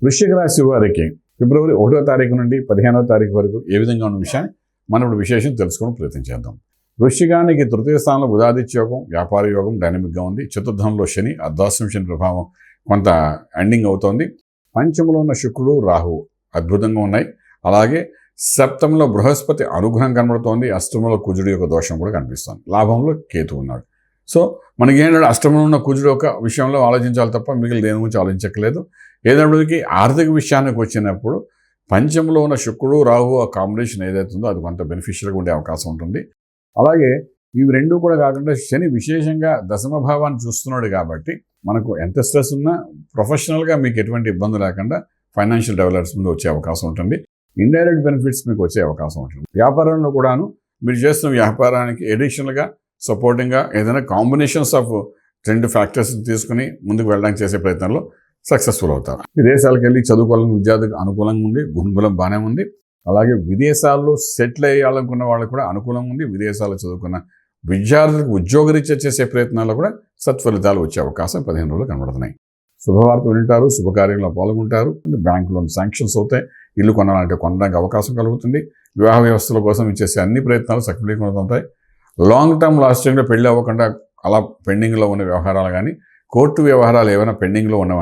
వృశ్చిక రాశి వారికి ఫిబ్రవరి 1వ తారీఖు నుండి 15వ తారీఖు వరకు ఏ విధంగా ఉన్న విషయాన్ని మనం ఇప్పుడు విశేషం తెలుసుకోవడం ప్రయత్నం చేద్దాం. వృశ్చికానికి తృతీయ స్థానంలో బుధాదిత్య యోగం, వ్యాపార యోగం డైనమిక్గా ఉంది. చతుర్థంలో శని, అర్ధాష్టమ శని ప్రభావం కొంత ఎండింగ్ అవుతోంది. పంచమంలో ఉన్న శుక్రుడు, రాహువు అద్భుతంగా ఉన్నాయి. అలాగే సప్తమంలో బృహస్పతి అనుగ్రహం కనబడుతోంది. అష్టమంలో కుజుడు యొక్క దోషం కూడా కనిపిస్తోంది. లాభంలో కేతు ఉన్నాడు. సో మనకి ఏంటంటే అష్టమంలో ఉన్న కుజుడు యొక్క విషయంలో ఆలోచించాలి తప్ప మిగిలిన దేని గురించి ఆలోచించక్కలేదు. ఏదైనప్పటికీ ఆర్థిక విషయానికి వచ్చినప్పుడు పంచంలో ఉన్న శుక్రుడు, రాహు ఆ కాంబినేషన్ ఏదైతుందో అది కొంత బెనిఫిషియల్గా ఉండే అవకాశం ఉంటుంది. అలాగే ఇవి రెండూ కూడా కాకుండా శని విశేషంగా దశమ భావాన్ని చూస్తున్నాడు కాబట్టి మనకు ఎంత స్ట్రెస్ ఉన్నా ప్రొఫెషనల్గా మీకు ఎటువంటి ఇబ్బంది లేకుండా ఫైనాన్షియల్ డెవలప్మెంట్ వచ్చే అవకాశం ఉంటుంది. ఇండైరెక్ట్ బెనిఫిట్స్ మీకు వచ్చే అవకాశం ఉంటుంది. వ్యాపారంలో కూడాను మీరు చేస్తున్న వ్యాపారానికి ఎడిషనల్గా సపోర్టింగ్గా ఏదైనా కాంబినేషన్స్ ఆఫ్ రెండు ఫ్యాక్టర్స్ తీసుకుని ముందుకు వెళ్ళడానికి చేసే ప్రయత్నంలో సక్సెస్ఫుల్ అవుతారు. విదేశాలకు వెళ్ళి చదువుకోవాలని విద్యార్థికి అనుకూలంగా ఉంది. గుణగులం బాగానే ఉంది. అలాగే విదేశాల్లో సెటిల్ అయ్యాలనుకున్న వాళ్ళకు కూడా అనుకూలంగా ఉంది. విదేశాల్లో చదువుకున్న విద్యార్థులకు ఉద్యోగరీత్యా చేసే ప్రయత్నాల్లో కూడా సత్ఫలితాలు వచ్చే అవకాశం 15 రోజులు కనబడుతున్నాయి. శుభవార్త వింటారు, శుభకార్యంలో పాల్గొంటారు. బ్యాంకులో శాంక్షన్స్ అవుతాయి. ఇల్లు కొనాలంటే కొనడానికి అవకాశం కలుగుతుంది. వివాహ వ్యవస్థల కోసం చేసే అన్ని ప్రయత్నాలు సఫలీకృతమవుతాయి. లాంగ్ టర్మ్ లాస్టింగ్లో పెళ్లి అవ్వకుండా అలా పెండింగ్లో ఉన్న వ్యవహారాలు కానీ కోర్టు వ్యవహారాలు ఏమైనా పెండింగ్లో ఉన్నవంటే